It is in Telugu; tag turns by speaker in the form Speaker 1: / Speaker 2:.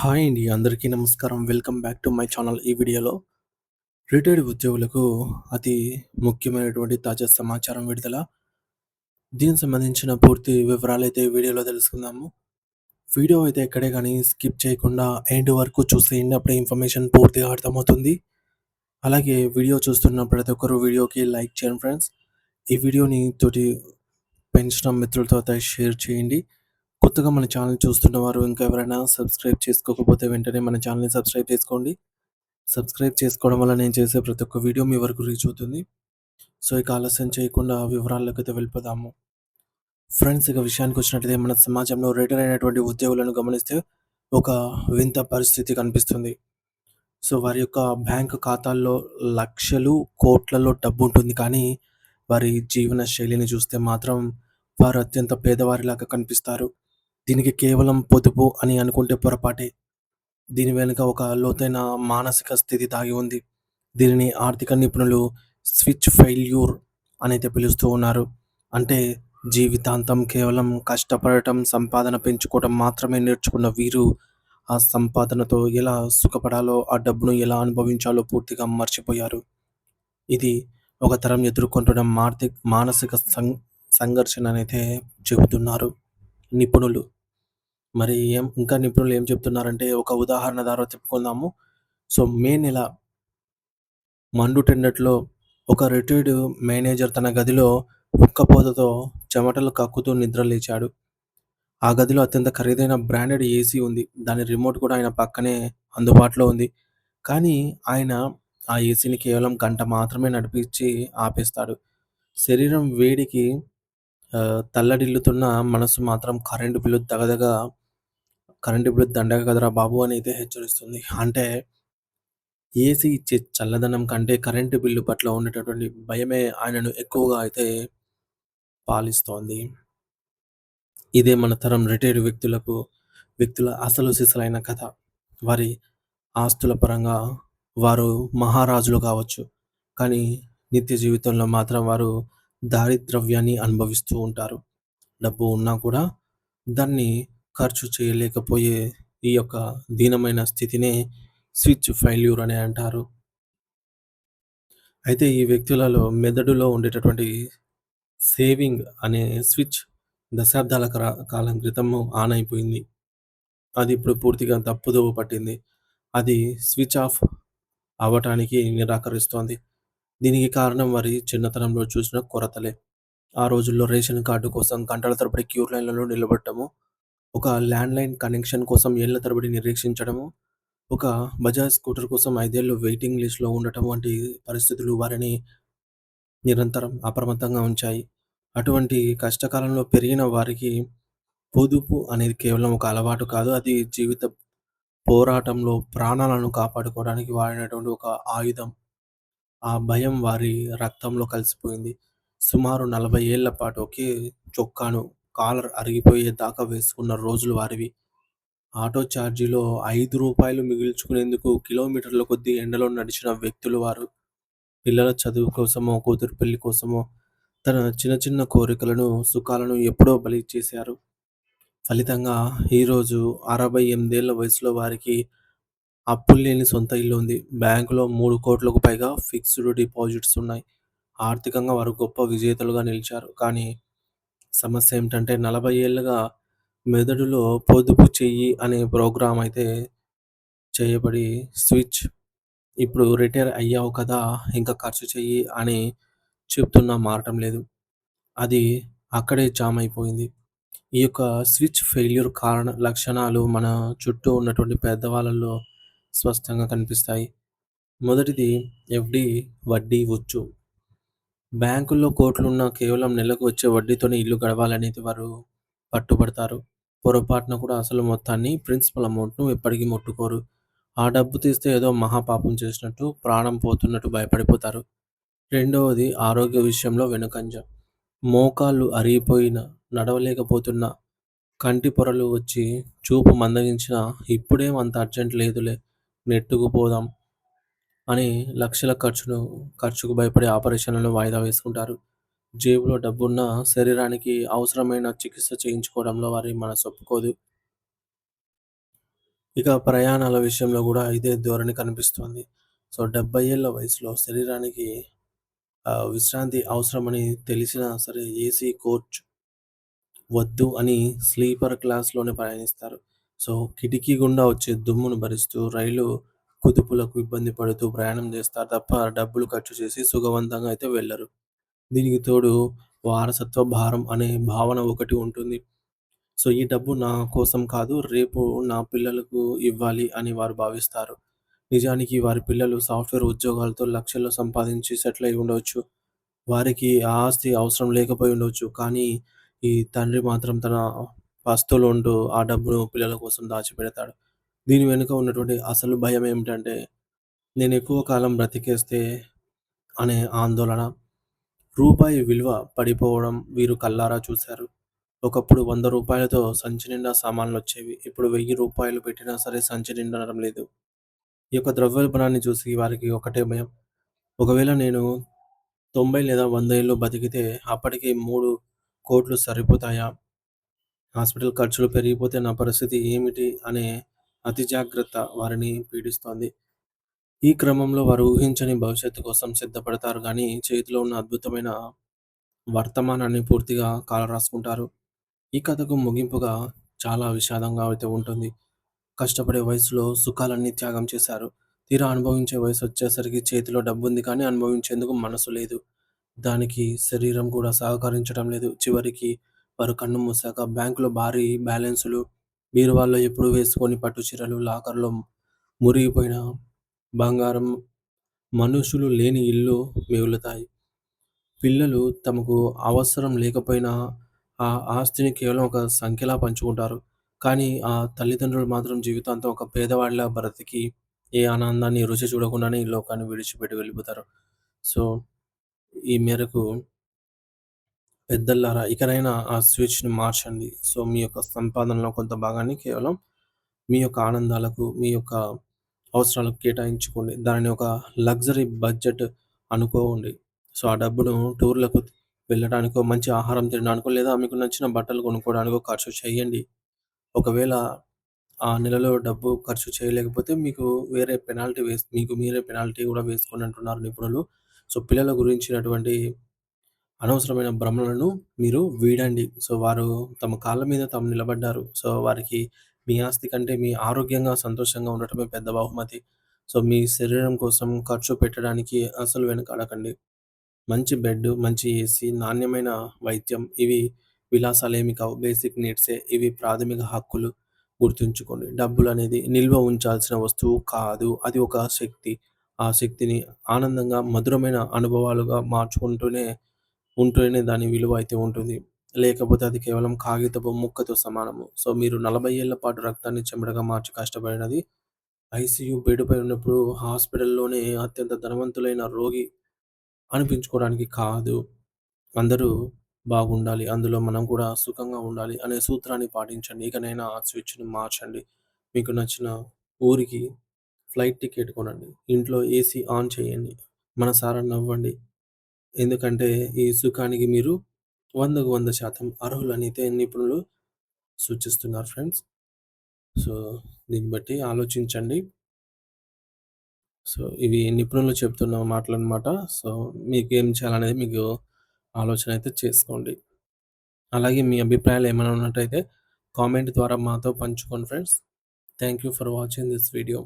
Speaker 1: హాయ్ అండి. అందరికీ నమస్కారం. Welcome back to my channel. ఈ వీడియోలో రిటైర్డ్ ఉద్యోగులకు అతి ముఖ్యమైనటువంటి తాజా సమాచారం విడుదల. దీనికి సంబంధించిన పూర్తి వివరాలైతే ఈ వీడియోలో తెలుసుకుందాము. వీడియో అయితే ఎక్కడే గానీ స్కిప్ చేయకుండా ఎండ్ వరకు చూసేయండి. అప్పుడే ఇన్ఫర్మేషన్ పూర్తిగా అర్థమవుతుంది. అలాగే వీడియో చూస్తున్న ప్రతి ఒక్కరు వీడియోకి లైక్ చేయండి ఫ్రెండ్స్. ఈ వీడియోని తోటి పెంచిన మిత్రులతో అయితే షేర్ చేయండి. కొత్తగా మన ఛానల్ చూస్తున్న వారు ఇంకా ఎవరైనా సబ్స్క్రైబ్ చేసుకోకపోతే వెంటనే మన ఛానల్‌ని సబ్స్క్రైబ్ చేసుకోండి. సబ్స్క్రైబ్ చేసుకోవడం వల్ల నేను చేసే ప్రతి ఒక్క వీడియో మీ వరకు రీచ్ అవుతుంది. సో, ఇక ఆలస్యం చేయకుండా వివరాల్లోకైతే వెళ్ళిపోదాము. ఫ్రెండ్స్, ఇక విషయానికొచ్చినట్లయితే మన సమాజంలో రిటైర్ అయినటువంటి ఉద్యోగులను గమనిస్తే ఒక వింత పరిస్థితి కనిపిస్తుంది. సో, వారి యొక్క బ్యాంక్ ఖాతాల్లో లక్షలు, కోట్లలో డబ్బుంటుంది. కానీ వారి జీవన శైలిని చూస్తే మాత్రం వారు అత్యంత పేదవారిలాగా కనిపిస్తారు. దీనికి కేవలం పొదుపు అని అనుకుంటే పొరపాటే. దీని వెనుక ఒక లోతైన మానసిక స్థితి దాగి ఉంది. దీనిని ఆర్థిక నిపుణులు స్విచ్ ఫెయిల్యూర్ అనైతే పిలుస్తూ ఉన్నారు. అంటే జీవితాంతం కేవలం కష్టపడటం, సంపాదన పెంచుకోవడం మాత్రమే నేర్చుకున్న వీరు ఆ సంపాదనతో ఎలా సుఖపడాలో, ఆ డబ్బును ఎలా అనుభవించాలో పూర్తిగా మర్చిపోయారు. ఇది ఒక తరం ఎదుర్కొంటున్న మానసిక సంఘర్షణ అనైతే చెబుతున్నారు నిపుణులు. మరి ఇంకా నిపుణులు ఏం చెప్తున్నారంటే ఒక ఉదాహరణ ద్వారా చెప్పుకుందాము. సో, మే నెల మండుటెండట్లో ఒక రిటైర్డ్ మేనేజర్ తన గదిలో ఉక్కపోతతో చెమటలు కక్కుతూ నిద్ర లేచాడు. ఆ గదిలో అత్యంత ఖరీదైన బ్రాండెడ్ ఏసీ ఉంది. దాని రిమోట్ కూడా ఆయన పక్కనే అందుబాటులో ఉంది. కానీ ఆయన ఆ ఏసీని కేవలం గంట మాత్రమే నడిపించి ఆపేస్తాడు. శరీరం వేడికి తల్లడిల్లుతున్న మనసు మాత్రం కరెంటు బిల్లు దండగ కదరా బాబు అని అయితే హెచ్చరిస్తుంది. అంటే ఏసీ ఇచ్చే చల్లదనం కంటే కరెంటు బిల్లు పట్ల ఉండేటటువంటి భయమే ఆయనను ఎక్కువగా అయితే పాలిస్తోంది. ఇదే మన తరం రిటైర్డ్ వ్యక్తుల అసలు సిసలైన కథ. వారి ఆస్తుల పరంగా వారు మహారాజులు కావచ్చు. కానీ నిత్య జీవితంలో మాత్రం వారు దారిద్రవ్యాన్ని అనుభవిస్తూ ఉంటారు. డబ్బు ఉన్నా కూడా దాన్ని ఖర్చు చేయలేకపోయే ఈ యొక్క దీనమైన స్థితినే స్విచ్ ఫెయిల్యూర్ అని అంటారు. అయితే ఈ వ్యక్తులలో మెదడులో ఉండేటటువంటి సేవింగ్ అనే స్విచ్ దశాబ్దాల కాలం క్రితము ఆన్ అయిపోయింది. అది ఇప్పుడు పూర్తిగా తప్పుదోవ పట్టింది. అది స్విచ్ ఆఫ్ అవ్వటానికి నిరాకరిస్తోంది. దీనికి కారణం వారి చిన్నతనంలో చూసిన కొరతలే. ఆ రోజుల్లో రేషన్ కార్డు కోసం గంటల తరబడి క్యూ లైన్‌లలో నిలబడటము, ఒక ల్యాండ్‌లైన్ కనెక్షన్ కోసం ఏళ్ల తరబడి నిరీక్షించడము, ఒక బజాజ్ స్కూటర్ కోసం 5 ఏళ్లు వెయిటింగ్ లిస్ట్‌లో ఉండటం వంటి పరిస్థితులు వారిని నిరంతరం అప్రమత్తంగా ఉంచాయి. అటువంటి కష్టకాలంలో పెరిగిన వారికి పొదుపు అనేది కేవలం ఒక అలవాటు కాదు. అది జీవిత పోరాటంలో ప్రాణాలను కాపాడుకోవడానికి వాడినటువంటి ఒక ఆయుధం. ఆ భయం వారి రక్తంలో కలిసిపోయింది. సుమారు 40 ఏళ్ల పాటు ఒకే చొక్కాను కాలర్ అరిగిపోయేదాకా వేసుకున్న రోజులు వారివి. ఆటో ఛార్జీలో రూ. 5 మిగిల్చుకునేందుకు కిలోమీటర్ల కొద్దీ ఎండలో నడిచిన వ్యక్తులు వారు. పిల్లల చదువు కోసమో, కూతురు పెళ్లి కోసమో తన చిన్న చిన్న కోరికలను, సుఖాలను ఎప్పుడో బలి చేశారు. ఫలితంగా ఈరోజు 68 ఏళ్ల వయసులో వారికి అప్పుల్లేని సొంత ఇల్లు ఉంది. బ్యాంకులో 3,00,00,000కు పైగా ఫిక్స్డ్ డిపాజిట్స్ ఉన్నాయి. ఆర్థికంగా వారు గొప్ప విజేతలుగా నిలిచారు. కానీ సమస్య ఏమిటంటే 40 ఏళ్లుగా మెదడులో పొదుపు చెయ్యి అనే ప్రోగ్రామ్ అయితే చేయబడి స్విచ్ ఇప్పుడు రిటైర్ అయ్యావు కదా! ఇంకా ఖర్చు చెయ్యి అని చెప్తున్నా మారటం లేదు. అది అక్కడే జామ్ అయిపోయింది. ఈ యొక్క స్విచ్ ఫెయిల్యూర్ లక్షణాలు మన చుట్టూ ఉన్నటువంటి పెద్దవాళ్ళలో స్పష్టంగా కనిపిస్తాయి. మొదటిది ఎఫ్‌డి వడ్డీ వచ్చు. బ్యాంకుల్లో కోట్లున్నా కేవలం నెలకు వచ్చే వడ్డీతోనే ఇల్లు గడవాలనేది వారు పట్టుబడతారు. పొరపాటున కూడా అసలు మొత్తాన్ని, ప్రిన్సిపల్ అమౌంట్‌ను ఎప్పటికీ ముట్టుకోరు. ఆ డబ్బు తీస్తే ఏదో మహాపాపం చేసినట్టు, ప్రాణం పోతున్నట్టు భయపడిపోతారు. రెండవది ఆరోగ్య విషయంలో వెనుకంజ. మోకాళ్ళు అరిగిపోయినా, నడవలేకపోతున్నా, కంటి పొరలు వచ్చి చూపు మందగించినా ఇప్పుడేం అంత అర్జెంట్ లేదులే, నెట్టుకుపోదాం అని లక్షల ఖర్చుకు భయపడి ఆపరేషన్లను వాయిదా వేసుకుంటారు. జేబులో డబ్బున్నా శరీరానికి అవసరమైన చికిత్స చేయించుకోవడంలో వారి మనసు ఒప్పుకోదు. ఇక ప్రయాణాల విషయంలో గూడా ఇదే ధోరణి కనిపిస్తోంది. సో, 70 ఏళ్ల వయసులో శరీరానికి విశ్రాంతి అవసరమని తెలిసినా సరే ఏసీ కోచ్ వద్దు అని స్లీపర్ క్లాస్‌లోనే ప్రయాణిస్తారు. సో, కిటికీ గుండా వచ్చే దుమ్మును భరిస్తూ, రైలు కుదుపులకు ఇబ్బంది పడుతూ ప్రయాణం చేస్తారు తప్ప డబ్బులు ఖర్చు చేసి సుఖవంతంగా అయితే వెళ్లరు. దీనికి తోడు వారసత్వ భారం అనే భావన ఒకటి ఉంటుంది. సో, ఈ డబ్బు నా కోసం కాదు, రేపు నా పిల్లలకు ఇవ్వాలి అని వారు భావిస్తారు. నిజానికి వారి పిల్లలు సాఫ్ట్‌వేర్ ఉద్యోగాలతో లక్షల్లో సంపాదించి సెటిల్ అయి ఉండవచ్చు. వారికి ఆ ఆస్తి అవసరం లేకపోయి ఉండవచ్చు. కానీ, ఈ తండ్రి మాత్రం తన పస్తులు ఉంటూ ఆ డబ్బును పిల్లల కోసం దాచిపెడతాడు. దీని వెనుక ఉన్నటువంటి అసలు భయం ఏమిటంటే, నేను ఎక్కువ కాలం బ్రతికేస్తే అనే ఆందోళన. రూపాయి విలువ పడిపోవడం వీరు కళ్ళారా చూశారు. ఒకప్పుడు రూ. 100తో సంచి నిండా సామాన్లొచ్చేవి. ఇప్పుడు రూ. 1000 పెట్టినా సరే సంచి నిండడం లేదు. ఈ యొక్క ద్రవ్యోల్బణాన్ని చూసి వారికి ఒకటే భయం. ఒకవేళ నేను 90 లేదా 100 ఏళ్ళు బతికితే అప్పటికి 3,00,00,000 సరిపోతాయా? హాస్పిటల్ ఖర్చులు పెరిగిపోతే నా పరిస్థితి ఏమిటి? అనే అతి జాగ్రత్త వారిని పీడిస్తోంది. ఈ క్రమంలో వారు ఊహించని భవిష్యత్తు కోసం సిద్ధపడతారు గానీ, చేతిలో ఉన్న అద్భుతమైన వర్తమానాన్ని పూర్తిగా కాలరాసుకుంటారు. ఈ కథకు ముగింపుగా చాలా విషాదంగా అయితే ఉంటుంది. కష్టపడే వయసులో సుఖాలన్నీ త్యాగం చేశారు. తీరా అనుభవించే వయసొచ్చేసరికి చేతిలో డబ్బుంది కానీ అనుభవించేందుకు మనసు లేదు. దానికి శరీరం కూడా సహకరించడం లేదు. చివరికి వారు కన్ను మూసాక బ్యాంకులో భారీ బ్యాలెన్సులు, బీరువాలో ఎప్పుడూ వేసుకోని పట్టు చీరలు, లాకర్‌లో మురిగిపోయిన బంగారం, మనుషులు లేని ఇల్లు మిగులుతాయి. పిల్లలు తమకు అవసరం లేకపోయినా ఆ ఆస్తిని కేవలం ఒక సంఖ్యలా పంచుకుంటారు. కానీ ఆ తల్లిదండ్రులు మాత్రం జీవితాంతం ఒక పేదవాడిలా బ్రతికి, ఏ ఆనందాన్ని రుచి చూడకుండానే ఈ లోకాన్ని విడిచిపెట్టి వెళ్ళిపోతారు. సో, ఈ మేరకు పెద్దలారా ఇకనైనా ఆ స్విచ్‌ని మార్చండి. సో, మీ యొక్క సంపాదనలో కొంత భాగాన్ని కేవలం మీ యొక్క ఆనందాలకు, మీ యొక్క అవసరాలకు కేటాయించుకోండి. దానిని ఒక లగ్జరీ బడ్జెట్ అనుకోండి. సో, ఆ డబ్బును టూర్‌లకు వెళ్ళడానికో, మంచి ఆహారం తినడానికో, లేదా మీకు నచ్చిన బట్టలు కొనుక్కోవడానికో ఖర్చు చేయండి. ఒకవేళ ఆ నెలలో డబ్బు ఖర్చు చేయలేకపోతే మీకు మీరే పెనాల్టీ గూడా వేసుకోండి అంటున్నారు నిపుణులు. సో, పిల్లల గురించినటువంటి అనవసరమైన భ్రమలను మీరు వీడండి. సో, వారు తమ కాళ్ళ మీద తాము నిలబడ్డారు. సో, వారికి మీ ఆస్తి కంటే మీ ఆరోగ్యంగా, సంతోషంగా ఉండటమే పెద్ద బహుమతి. సో, మీ శరీరం కోసం ఖర్చు పెట్టడానికి అసలు వెనకాడకండి. మంచి బెడ్, మంచి ఏసీ, నాణ్యమైన వైద్యం ఇవి విలాసాలేమి కావు. బేసిక్ నీడ్సే. ఇవి ప్రాథమిక హక్కులు. గుర్తుంచుకోండి. డబ్బులనేది నిల్వ ఉంచాల్సిన వస్తువు కాదు. అది ఒక శక్తి. ఆ శక్తిని ఆనందంగా, మధురమైన అనుభవాలుగా ఉంటేనే దాని విలువ అయితే ఉంటుంది. లేకపోతే అది కేవలం కాగితపు ముక్కతో సమానము. సో, మీరు 40 ఏళ్ల పాటు రక్తాన్ని చెమటగా మార్చి కష్టపడినది ఐసీయూ బెడ్‌పై ఉన్నప్పుడు హాస్పిటల్‌లోనే అత్యంత ధనవంతులైన రోగి అనిపించుకోవడానికి కాదు. అందరూ బాగుండాలి. అందులో మనం కూడా సుఖంగా ఉండాలి అనే సూత్రాన్ని పాటించండి. ఇకనైనా ఆ స్విచ్‌ని మార్చండి. మీకు నచ్చిన ఊరికి ఫ్లైట్ టికెట్ కొనండి. ఇంట్లో ఏసీ ఆన్ చేయండి. మనసారా నవ్వండి. ఎందుకంటే ఈ సుఖానికి మీరు 100కు 100% అర్హులనైతే నిపుణులు సూచిస్తున్నారు ఫ్రెండ్స్. సో, దీన్ని బట్టి ఆలోచించండి. సో, ఇవి నిపుణులు చెప్తున్న మాటలనమాట. సో, మీకేం చేయాలనేది మీకు ఆలోచన అయితే చేసుకోండి. అలాగే మీ అభిప్రాయాలు ఏమైనా ఉన్నట్టయితే కామెంట్ ద్వారా మాతో పంచుకోండి friends. Thank you for watching this video.